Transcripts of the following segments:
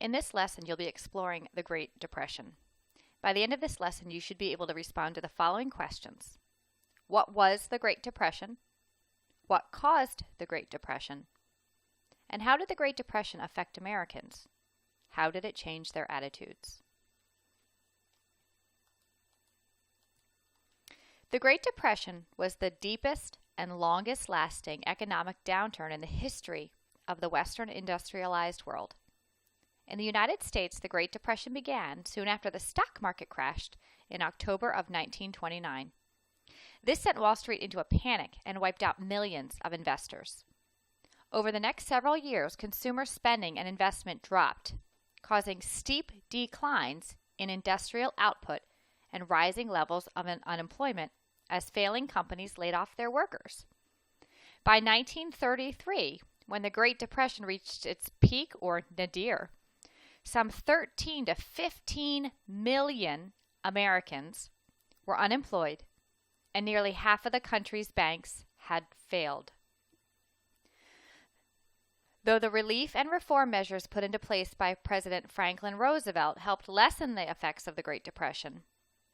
In this lesson, you'll be exploring the Great Depression. By the end of this lesson, you should be able to respond to the following questions. What was the Great Depression? What caused the Great Depression? And how did the Great Depression affect Americans? How did it change their attitudes? The Great Depression was the deepest and longest lasting economic downturn in the history of the Western industrialized world. In the United States, the Great Depression began soon after the stock market crashed in October of 1929. This sent Wall Street into a panic and wiped out millions of investors. Over the next several years, consumer spending and investment dropped, causing steep declines in industrial output and rising levels of unemployment as failing companies laid off their workers. By 1933, when the Great Depression reached its peak or nadir, some 13 to 15 million Americans were unemployed, and nearly half of the country's banks had failed. Though the relief and reform measures put into place by President Franklin Roosevelt helped lessen the effects of the Great Depression,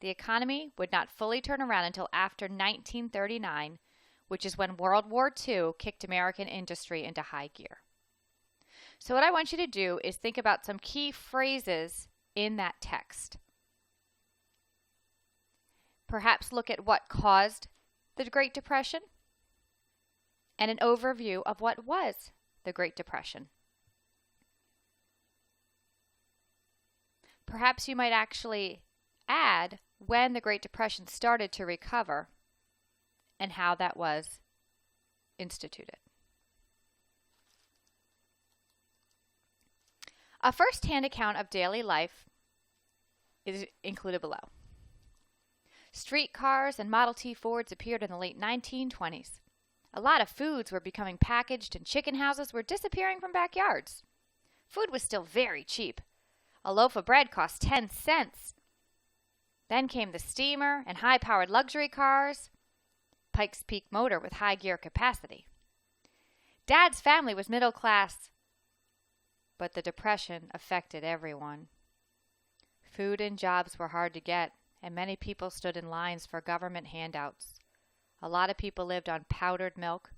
the economy would not fully turn around until after 1939, which is when World War II kicked American industry into high gear. So what I want you to do is think about some key phrases in that text. Perhaps look at what caused the Great Depression and an overview of what was the Great Depression. Perhaps you might actually add when the Great Depression started to recover and how that was instituted. A first-hand account of daily life is included below. Streetcars and Model T Fords appeared in the late 1920s. A lot of foods were becoming packaged and chicken houses were disappearing from backyards. Food was still very cheap. A loaf of bread cost 10 cents. Then came the steamer and high-powered luxury cars, Pikes Peak motor with high gear capacity. Dad's family was middle class, but the Depression affected everyone. Food and jobs were hard to get, and many people stood in lines for government handouts. A lot of people lived on powdered milk,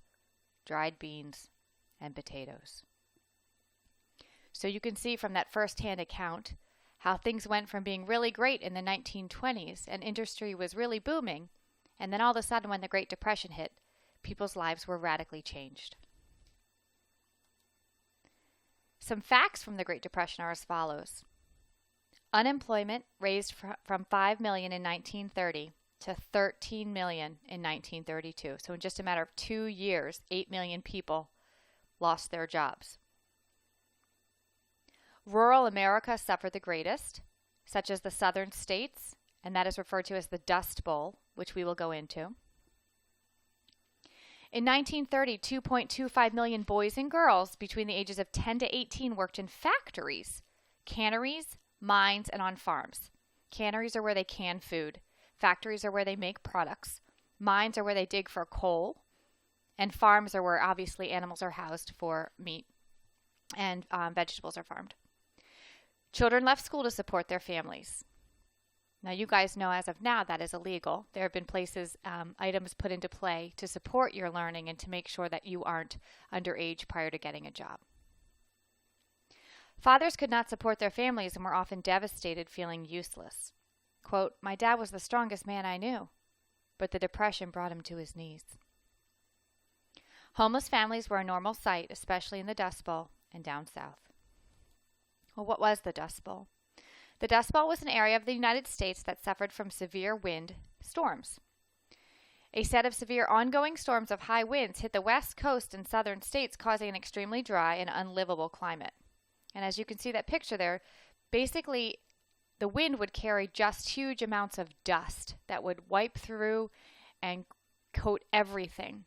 dried beans, and potatoes. So you can see from that first-hand account how things went from being really great in the 1920s and industry was really booming, and then all of a sudden when the Great Depression hit, people's lives were radically changed. Some facts from the Great Depression are as follows. Unemployment raised from 5 million in 1930 to 13 million in 1932. So in just a matter of 2 years, 8 million people lost their jobs. Rural America suffered the greatest, such as the southern states, and that is referred to as the Dust Bowl, which we will go into. In 1930, 2.25 million boys and girls between the ages of 10 to 18 worked in factories, canneries, mines, and on farms. Canneries are where they can food. Factories are where they make products. Mines are where they dig for coal. And farms are where obviously animals are housed for meat and vegetables are farmed. Children left school to support their families. Now you guys know as of now that is illegal. There have been places, items put into play to support your learning and to make sure that you aren't underage prior to getting a job. Fathers could not support their families and were often devastated, feeling useless. Quote, "My dad was the strongest man I knew, but the Depression brought him to his knees." Homeless families were a normal sight, especially in the Dust Bowl and down south. Well, what was the Dust Bowl? The Dust Bowl was an area of the United States that suffered from severe wind storms. A set of severe ongoing storms of high winds hit the west coast and southern states, causing an extremely dry and unlivable climate. And as you can see that picture there, basically the wind would carry just huge amounts of dust that would wipe through and coat everything.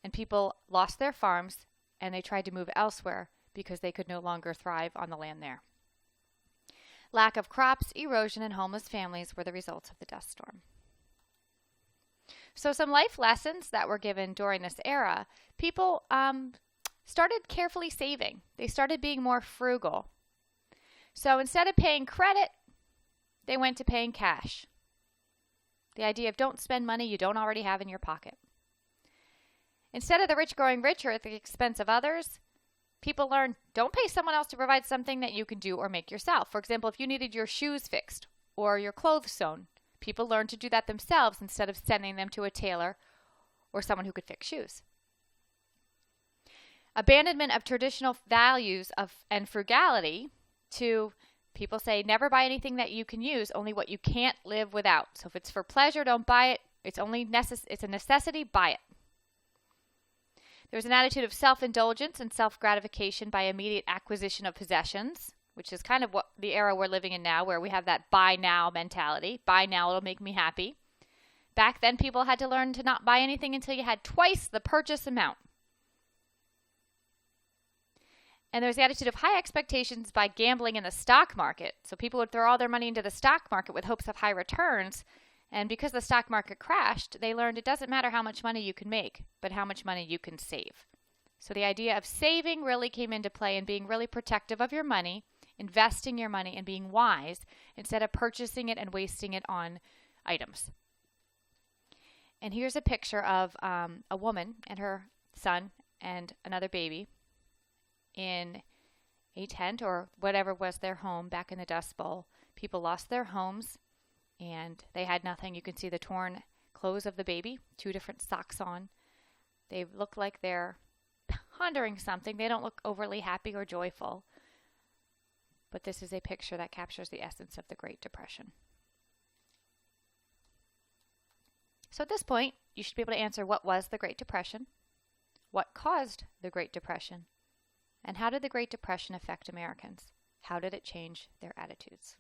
And people lost their farms and they tried to move elsewhere because they could no longer thrive on the land there. Lack of crops, erosion, and homeless families were the results of the dust storm. So some life lessons that were given during this era, people started carefully saving. They started being more frugal. So instead of paying credit, they went to paying cash. The idea of don't spend money you don't already have in your pocket. Instead of the rich growing richer at the expense of others, people learn don't pay someone else to provide something that you can do or make yourself. For example, if you needed your shoes fixed or your clothes sewn, people learned to do that themselves instead of sending them to a tailor or someone who could fix shoes. Abandonment of traditional values and frugality to people say never buy anything that you can use, only what you can't live without. So if it's for pleasure, don't buy it. It's a necessity, buy it. There's an attitude of self-indulgence and self-gratification by immediate acquisition of possessions, which is kind of what the era we're living in now, where we have that buy now mentality. Buy now, it'll make me happy. Back then, people had to learn to not buy anything until you had twice the purchase amount. And there's the attitude of high expectations by gambling in the stock market. So people would throw all their money into the stock market with hopes of high returns. And because the stock market crashed, they learned it doesn't matter how much money you can make, but how much money you can save. So the idea of saving really came into play and being really protective of your money, investing your money, and being wise instead of purchasing it and wasting it on items. And here's a picture of a woman and her son and another baby in a tent or whatever was their home back in the Dust Bowl. People lost their homes and they had nothing. You can see the torn clothes of the baby, 2 different socks on. They look like they're pondering something. They don't look overly happy or joyful. But this is a picture that captures the essence of the Great Depression. So at this point, you should be able to answer what was the Great Depression, what caused the Great Depression, and how did the Great Depression affect Americans? How did it change their attitudes?